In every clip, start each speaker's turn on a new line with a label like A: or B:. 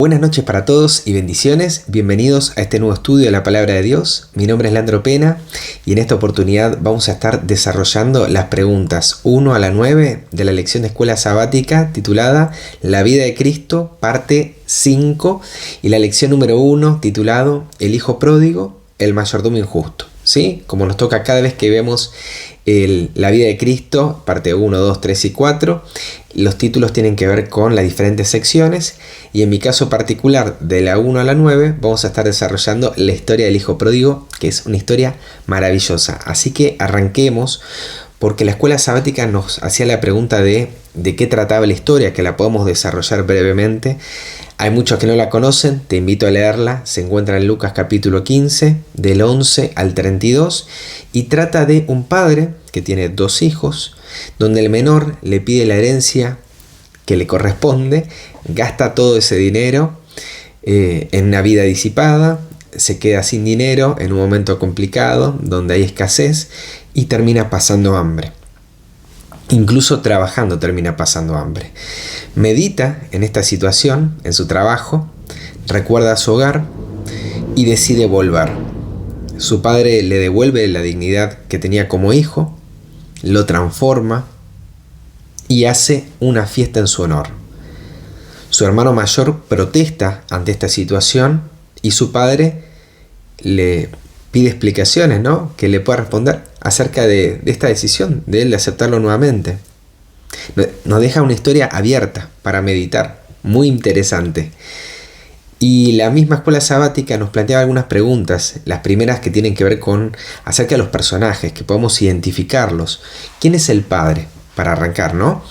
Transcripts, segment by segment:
A: Buenas noches para todos y bendiciones. Bienvenidos a este nuevo estudio de la Palabra de Dios. Mi nombre es Leandro Pena y en esta oportunidad vamos a estar desarrollando las preguntas 1 a la 9 de la lección de escuela sabática titulada La vida de Cristo, parte 5, y la lección número 1 titulado El hijo pródigo, el mayordomo injusto. ¿Sí? Como nos toca cada vez que vemos la vida de Cristo, parte 1, 2, 3 y 4, los títulos tienen que ver con las diferentes secciones y en mi caso particular de la 1 a la 9 vamos a estar desarrollando la historia del hijo pródigo, que es una historia maravillosa. Así que arranquemos, porque la escuela sabática nos hacía la pregunta de qué trataba la historia, que la podemos desarrollar brevemente. Hay muchos que no la conocen, te invito a leerla. Se encuentra en Lucas capítulo 15, del 11 al 32, y trata de un padre que tiene dos hijos, donde el menor le pide la herencia que le corresponde, gasta todo ese dinero en una vida disipada, se queda sin dinero en un momento complicado, donde hay escasez, y termina pasando hambre. Incluso trabajando termina pasando hambre. Medita en esta situación, en su trabajo, recuerda su hogar y decide volver. Su padre le devuelve la dignidad que tenía como hijo, lo transforma y hace una fiesta en su honor. Su hermano mayor protesta ante esta situación y su padre le pide explicaciones, ¿no?, que le pueda responder acerca de esta decisión de él de aceptarlo nuevamente. Nos deja una historia abierta para meditar, muy interesante. Y la misma escuela sabática nos planteaba algunas preguntas, las primeras que tienen que ver con acerca de los personajes, que podemos identificarlos. ¿Quién es el Padre? Para arrancar, ¿no?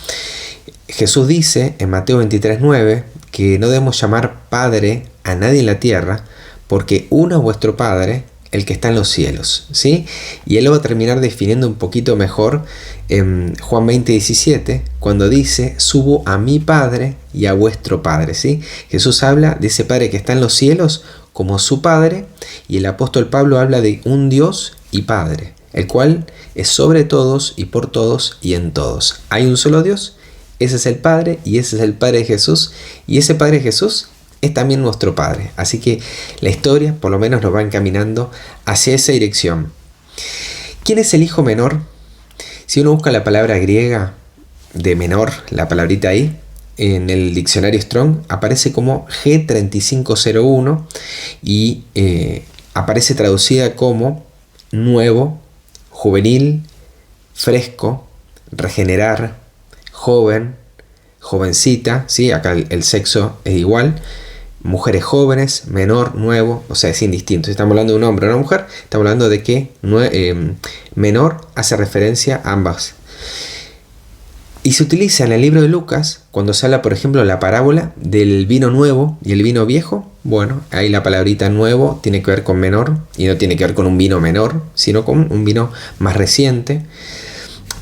A: Jesús dice en Mateo 23:9 que no debemos llamar Padre a nadie en la tierra, porque uno es vuestro Padre, el que está en los cielos, ¿sí? Y él lo va a terminar definiendo un poquito mejor en Juan 20:17, cuando dice, subo a mi Padre y a vuestro Padre, ¿sí? Jesús habla de ese Padre que está en los cielos como su Padre, y el apóstol Pablo habla de un Dios y Padre, el cual es sobre todos y por todos y en todos. Hay un solo Dios, ese es el Padre, y ese es el Padre de Jesús, y ese Padre de Jesús es también nuestro Padre. Así que la historia por lo menos nos va encaminando hacia esa dirección. ¿Quién es el hijo menor? Si uno busca la palabra griega de menor, la palabrita ahí, en el diccionario Strong, aparece como G3501 y aparece traducida como nuevo, juvenil, fresco, regenerar, joven, jovencita, ¿sí? Acá el sexo es igual. Mujeres jóvenes, menor, nuevo, o sea, es indistinto. Si estamos hablando de un hombre o una mujer, estamos hablando de que menor hace referencia a ambas. Y se utiliza en el libro de Lucas, cuando se habla, por ejemplo, la parábola del vino nuevo y el vino viejo. Bueno, ahí la palabrita nuevo tiene que ver con menor, y no tiene que ver con un vino menor, sino con un vino más reciente.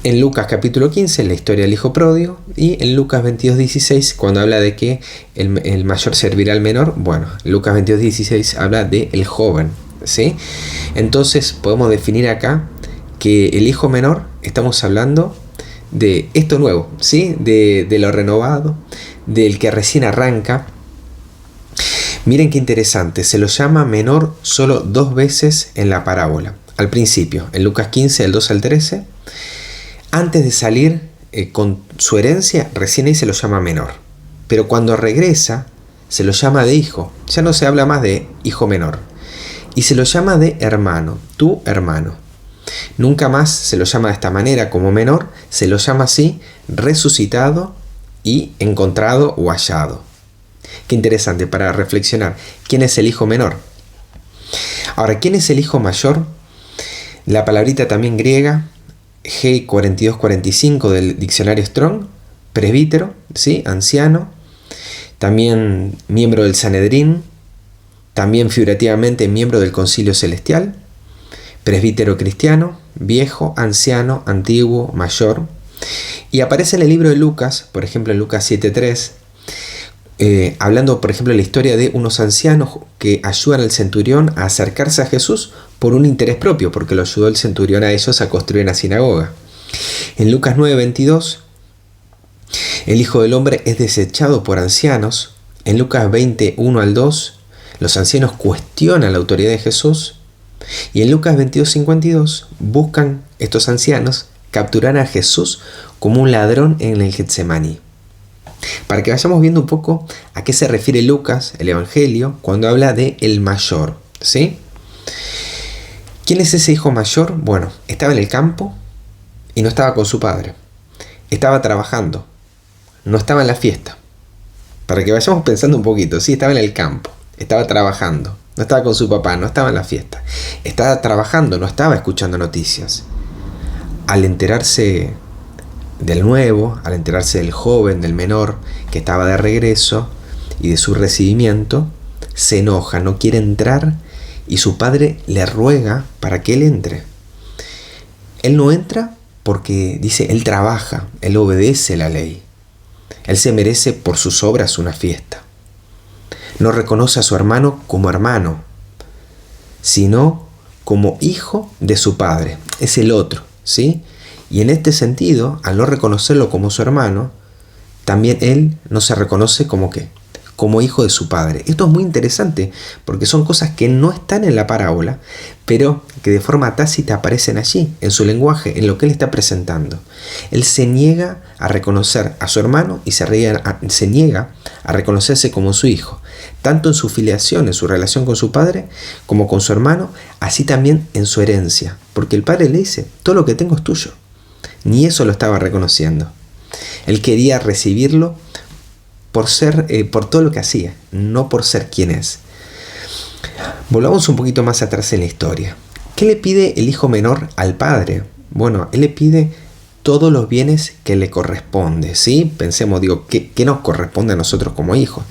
A: En Lucas capítulo 15, la historia del hijo pródigo, y en Lucas 22:16, cuando habla de que el mayor servirá al menor, bueno, Lucas 22:16 habla de el joven, ¿sí? Entonces podemos definir acá que el hijo menor, estamos hablando de esto nuevo, ¿sí? De lo renovado, del que recién arranca. Miren qué interesante, se lo llama menor solo 2 veces en la parábola. Al principio, en Lucas 15, del 2 al 13, antes de salir con su herencia, recién ahí se lo llama menor. Pero cuando regresa, se lo llama de hijo. Ya no se habla más de hijo menor. Y se lo llama de hermano, tu hermano. Nunca más se lo llama de esta manera como menor, se lo llama así, resucitado y encontrado o hallado. Qué interesante para reflexionar. ¿Quién es el hijo menor? Ahora, ¿quién es el hijo mayor? La palabrita también griega, G4245 del diccionario Strong, presbítero, ¿sí? Anciano, también miembro del Sanedrín, también figurativamente miembro del Concilio Celestial, presbítero cristiano, viejo, anciano, antiguo, mayor. Y aparece en el libro de Lucas, por ejemplo en Lucas 7:3, hablando por ejemplo de la historia de unos ancianos que ayudan al centurión a acercarse a Jesús por un interés propio, porque lo ayudó el centurión a ellos a construir una sinagoga. En Lucas 9:22, el Hijo del Hombre es desechado por ancianos En Lucas 20, 1 al 2, los ancianos cuestionan la autoridad de Jesús. Y en Lucas 22, 52, buscan estos ancianos capturar a Jesús como un ladrón en el Getsemaní. Para que vayamos viendo un poco a qué se refiere Lucas, el Evangelio, cuando habla de el mayor, ¿sí? ¿Quién es ese hijo mayor? Bueno, estaba en el campo y no estaba con su padre. Estaba trabajando, no estaba en la fiesta. Para que vayamos pensando un poquito, sí, estaba en el campo, estaba trabajando, no estaba con su papá, no estaba en la fiesta. Estaba trabajando, no estaba escuchando noticias. Al enterarse del nuevo, al enterarse del joven, del menor, que estaba de regreso y de su recibimiento, se enoja, no quiere entrar y su padre le ruega para que él entre. Él no entra porque dice, él trabaja, él obedece la ley. Él se merece por sus obras una fiesta. No reconoce a su hermano como hermano, sino como hijo de su padre. Es el otro, ¿sí? Y en este sentido, al no reconocerlo como su hermano, también él no se reconoce como ¿qué? Como hijo de su padre. Esto es muy interesante porque son cosas que no están en la parábola, pero que de forma tácita aparecen allí, en su lenguaje, en lo que él está presentando. Él se niega a reconocer a su hermano y se niega a reconocerse como su hijo, tanto en su filiación, en su relación con su padre, como con su hermano, así también en su herencia, porque el padre le dice, todo lo que tengo es tuyo. Ni eso lo estaba reconociendo. Él quería recibirlo por todo lo que hacía, no por ser quien es. Volvamos un poquito más atrás en la historia. ¿Qué le pide el hijo menor al padre? Bueno, él le pide todos los bienes que le corresponde, ¿sí? Pensemos, ¿qué nos corresponde a nosotros como hijos?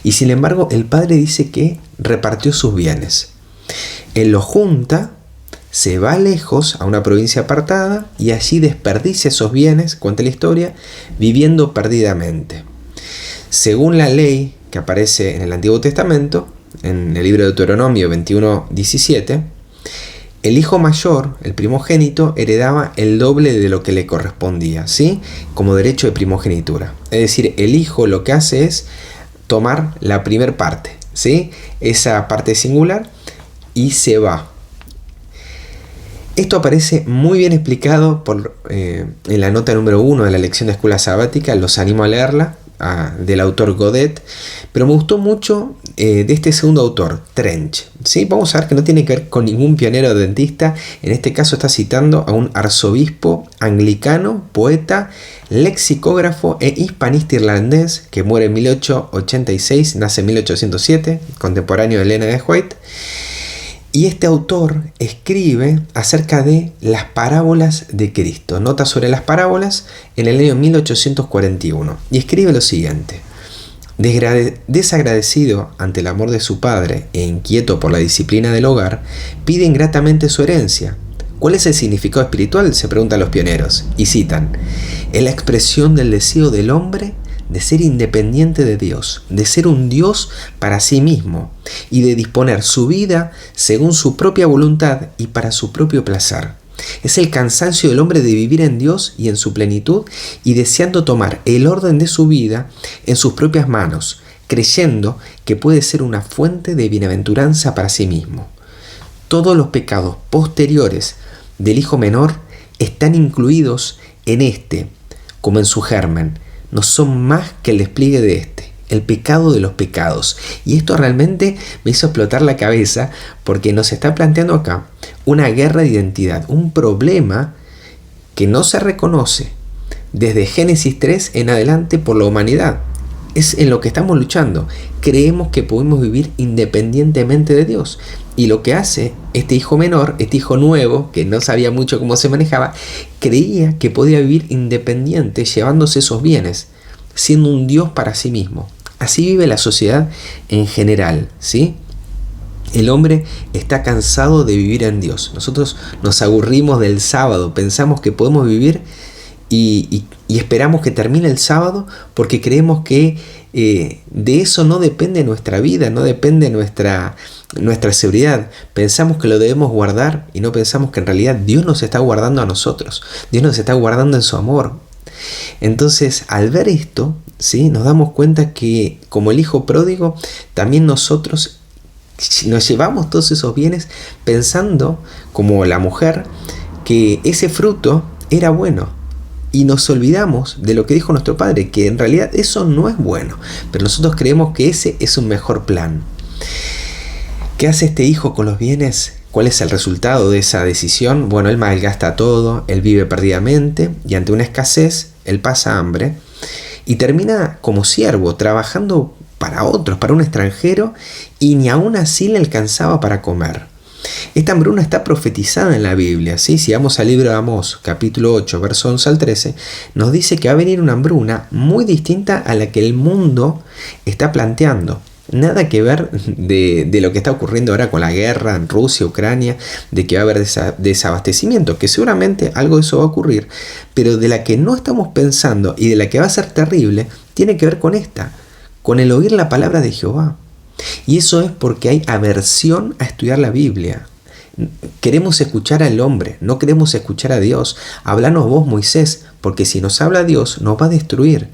A: Y sin embargo, el padre dice que repartió sus bienes. Él los junta, se va lejos a una provincia apartada y allí desperdicia esos bienes, cuenta la historia, viviendo perdidamente. Según la ley que aparece en el Antiguo Testamento, en el libro de Deuteronomio 21:17, el hijo mayor, el primogénito, heredaba el doble de lo que le correspondía, ¿sí? Como derecho de primogenitura. Es decir, el hijo lo que hace es tomar la primer parte, ¿sí? Esa parte singular y se va. Esto aparece muy bien explicado en la nota número 1 de la lección de escuela sabática. Los animo a leerla, del autor Godet, pero me gustó mucho de este segundo autor, Trench, ¿sí? Vamos a ver que no tiene que ver con ningún pionero dentista. En este caso está citando a un arzobispo anglicano, poeta, lexicógrafo e hispanista irlandés que muere en 1886, nace en 1807, contemporáneo de Elena de White. Y este autor escribe acerca de las parábolas de Cristo. Nota sobre las parábolas en el año 1841. Y escribe lo siguiente. Desagradecido ante el amor de su padre e inquieto por la disciplina del hogar, pide ingratamente su herencia. ¿Cuál es el significado espiritual?, se preguntan los pioneros. Y citan, es la expresión del deseo del hombre de ser independiente de Dios, de ser un Dios para sí mismo y de disponer su vida según su propia voluntad y para su propio placer. Es el cansancio del hombre de vivir en Dios y en su plenitud y deseando tomar el orden de su vida en sus propias manos, creyendo que puede ser una fuente de bienaventuranza para sí mismo. Todos los pecados posteriores del hijo menor están incluidos en este, como en su germen. No son más que el despliegue de este, el pecado de los pecados. Y esto realmente me hizo explotar la cabeza porque nos está planteando acá una guerra de identidad, un problema que no se reconoce desde Génesis 3 en adelante por la humanidad. Es en lo que estamos luchando. Creemos que podemos vivir independientemente de Dios. Y lo que hace este hijo menor, este hijo nuevo, que no sabía mucho cómo se manejaba, creía que podía vivir independiente llevándose esos bienes, siendo un Dios para sí mismo. Así vive la sociedad en general, ¿sí? El hombre está cansado de vivir en Dios. Nosotros nos aburrimos del sábado, pensamos que podemos vivir y esperamos que termine el sábado porque creemos que de eso no depende nuestra vida, no depende nuestra seguridad. Pensamos que lo debemos guardar y no pensamos que en realidad Dios nos está guardando a nosotros. Dios nos está guardando en su amor. Entonces, al ver esto, ¿sí?, nos damos cuenta que como el hijo pródigo, también nosotros nos llevamos todos esos bienes pensando, como la mujer, que ese fruto era bueno. Y nos olvidamos de lo que dijo nuestro padre, que en realidad eso no es bueno. Pero nosotros creemos que ese es un mejor plan. ¿Qué hace este hijo con los bienes? ¿Cuál es el resultado de esa decisión? Bueno, él malgasta todo, él vive perdidamente y ante una escasez, él pasa hambre y termina como siervo, trabajando para otros, para un extranjero, y ni aún así le alcanzaba para comer. Esta hambruna está profetizada en la Biblia, ¿sí? Si vamos al libro de Amós, capítulo 8, verso 11 al 13, nos dice que va a venir una hambruna muy distinta a la que el mundo está planteando. Nada que ver de lo que está ocurriendo ahora con la guerra en Rusia, Ucrania, de que va a haber desabastecimiento, que seguramente algo de eso va a ocurrir, pero de la que no estamos pensando y de la que va a ser terrible, tiene que ver con con el oír la palabra de Jehová. Y eso es porque hay aversión a estudiar la Biblia. Queremos escuchar al hombre, no queremos escuchar a Dios. Háblanos vos, Moisés, porque si nos habla Dios nos va a destruir.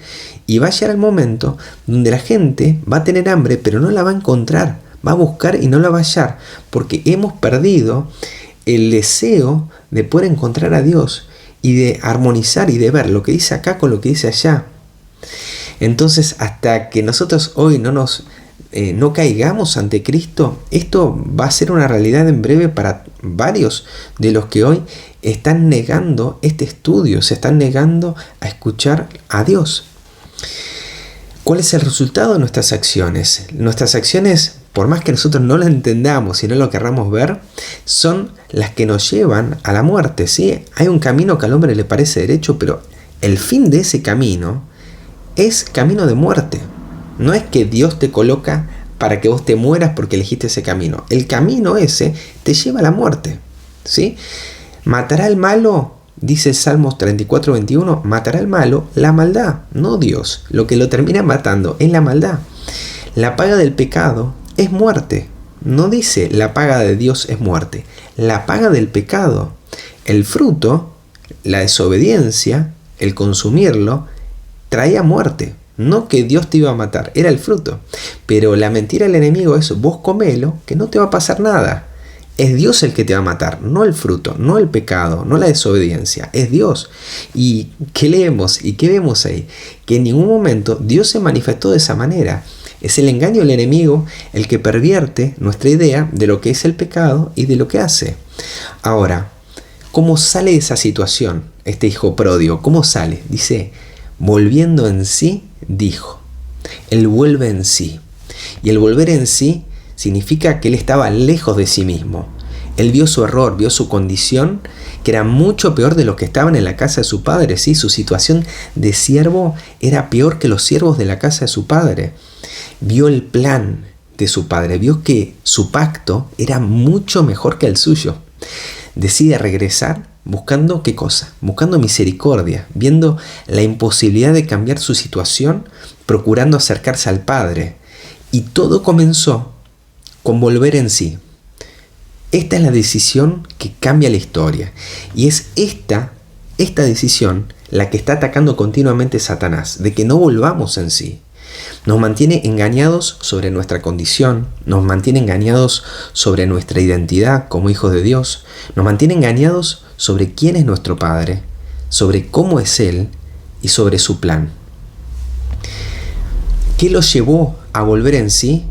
A: Y va a llegar el momento donde la gente va a tener hambre, pero no la va a encontrar. Va a buscar y no la va a hallar, porque hemos perdido el deseo de poder encontrar a Dios y de armonizar y de ver lo que dice acá con lo que dice allá. Entonces, hasta que nosotros hoy no caigamos ante Cristo, esto va a ser una realidad en breve para varios de los que hoy están negando este estudio, se están negando a escuchar a Dios. ¿Cuál es el resultado de nuestras acciones? Nuestras acciones, por más que nosotros no lo entendamos y no lo querramos ver, son las que nos llevan a la muerte, ¿sí? Hay un camino que al hombre le parece derecho, pero el fin de ese camino es camino de muerte. No es que Dios te coloca para que vos te mueras porque elegiste ese camino. El camino ese te lleva a la muerte, ¿sí? Matará al malo, dice Salmos 34, 21, matará al malo la maldad, no Dios. Lo que lo termina matando es la maldad. La paga del pecado es muerte. No dice la paga de Dios es muerte. La paga del pecado, el fruto, la desobediencia, el consumirlo, traía muerte. No que Dios te iba a matar, era el fruto. Pero la mentira del enemigo es: vos comelo, que no te va a pasar nada. Es Dios el que te va a matar, no el fruto, no el pecado, no la desobediencia. Es Dios. ¿Y qué leemos y qué vemos ahí? Que en ningún momento Dios se manifestó de esa manera. Es el engaño del enemigo el que pervierte nuestra idea de lo que es el pecado y de lo que hace. Ahora, ¿cómo sale de esa situación este hijo pródigo? ¿Cómo sale? Dice: volviendo en sí, dijo. Él vuelve en sí. Y el volver en sí significa que él estaba lejos de sí mismo. Él vio su error, vio su condición, que era mucho peor de los que estaban en la casa de su padre. ¿Sí? Su situación de siervo era peor que los siervos de la casa de su padre. Vio el plan de su padre, vio que su pacto era mucho mejor que el suyo. Decide regresar buscando ¿qué cosa? Buscando misericordia, viendo la imposibilidad de cambiar su situación, procurando acercarse al Padre. Y todo comenzó con volver en sí. Esta es la decisión que cambia la historia. Y es esta decisión la que está atacando continuamente Satanás, de que no volvamos en sí. Nos mantiene engañados sobre nuestra condición, nos mantiene engañados sobre nuestra identidad como hijos de Dios, nos mantiene engañados sobre quién es nuestro Padre, sobre cómo es Él y sobre su plan. ¿Qué los llevó a volver en sí?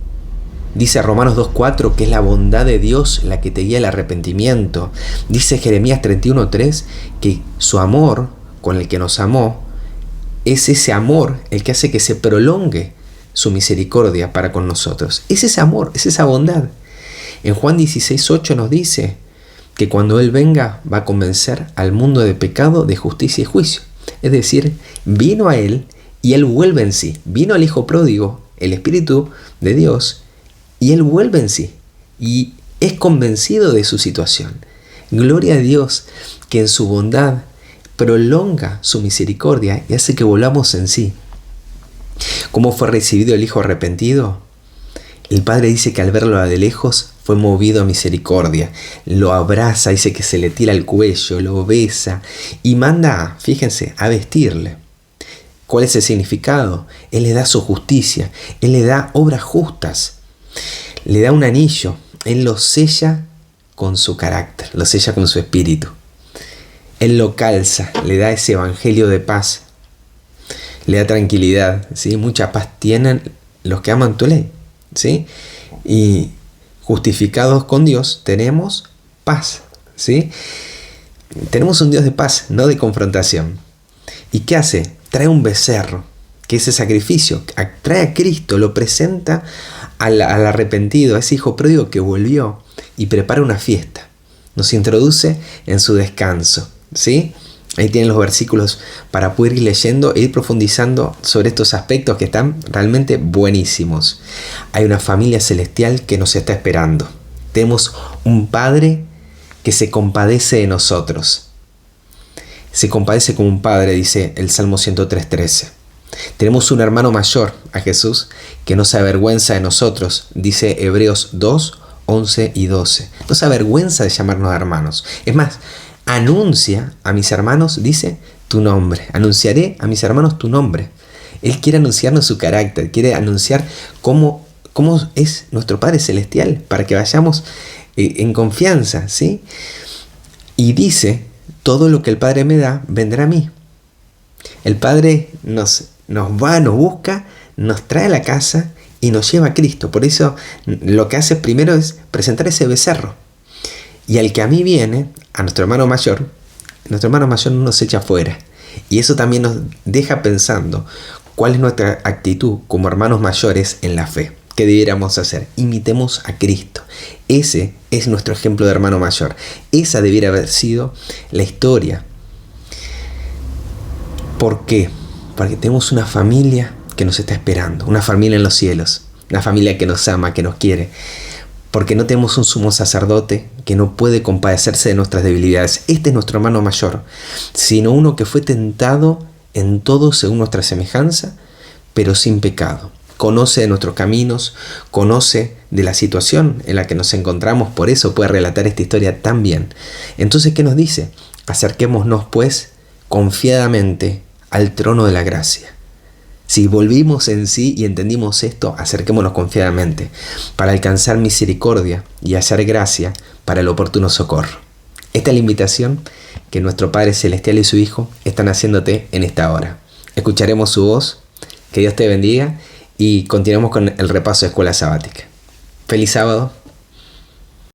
A: Dice Romanos 2.4 que es la bondad de Dios la que te guía al arrepentimiento. Dice Jeremías 31.3 que su amor con el que nos amó es ese amor el que hace que se prolongue su misericordia para con nosotros. Es ese amor, es esa bondad. En Juan 16.8 nos dice que cuando Él venga va a convencer al mundo de pecado, de justicia y juicio. Es decir, vino a Él y Él vuelve en sí. Vino al Hijo Pródigo, el Espíritu de Dios, y Él vuelve en sí. Y es convencido de su situación. Gloria a Dios que en su bondad prolonga su misericordia y hace que volvamos en sí. ¿Cómo fue recibido el Hijo arrepentido? El Padre dice que al verlo de lejos fue movido a misericordia. Lo abraza, dice que se le tira al cuello, lo besa y manda, fíjense, a vestirle. ¿Cuál es el significado? Él le da su justicia, Él le da obras justas, le da un anillo, Él lo sella con su carácter, lo sella con su espíritu. Él lo calza, le da ese evangelio de paz, le da tranquilidad, ¿sí? Mucha paz tienen los que aman tu ley, ¿sí? Y justificados con Dios tenemos paz, ¿sí? Tenemos un Dios de paz, no de confrontación. ¿Y qué hace? Trae un becerro, que es ese sacrificio, trae a Cristo, lo presenta al arrepentido, a ese hijo pródigo que volvió y prepara una fiesta. Nos introduce en su descanso, ¿sí? Ahí tienen los versículos para poder ir leyendo e ir profundizando sobre estos aspectos que están realmente buenísimos. Hay una familia celestial que nos está esperando. Tenemos un Padre que se compadece de nosotros. Se compadece como un padre, dice el Salmo 103:13. Tenemos un hermano mayor, a Jesús, que no se avergüenza de nosotros, dice Hebreos 2:11 y 12. No se avergüenza de llamarnos hermanos. Es más, anuncia a mis hermanos, dice, tu nombre. Anunciaré a mis hermanos tu nombre. Él quiere anunciarnos su carácter, quiere anunciar cómo es nuestro Padre Celestial, para que vayamos en confianza, ¿sí? Y dice, todo lo que el Padre me da, vendrá a mí. El Padre nos busca, nos trae a la casa y nos lleva a Cristo. Por eso lo que hace primero es presentar ese becerro. Y al que a mí viene, a nuestro hermano mayor no nos echa fuera. Y eso también nos deja pensando cuál es nuestra actitud como hermanos mayores en la fe. ¿Qué debiéramos hacer? Imitemos a Cristo. Ese es nuestro ejemplo de hermano mayor. Esa debiera haber sido la historia. ¿Por qué? Porque tenemos una familia que nos está esperando, una familia en los cielos, una familia que nos ama, que nos quiere. Porque no tenemos un sumo sacerdote que no puede compadecerse de nuestras debilidades. Este es nuestro hermano mayor, sino uno que fue tentado en todo según nuestra semejanza, pero sin pecado. Conoce de nuestros caminos, conoce de la situación en la que nos encontramos, por eso puede relatar esta historia tan bien. Entonces, ¿qué nos dice? Acerquémonos, pues, confiadamente al trono de la gracia. Si volvimos en sí y entendimos esto, acerquémonos confiadamente para alcanzar misericordia y hallar gracia para el oportuno socorro. Esta es la invitación que nuestro Padre Celestial y su Hijo están haciéndote en esta hora. Escucharemos su voz. Que Dios te bendiga y continuamos con el repaso de Escuela Sabática. Feliz sábado.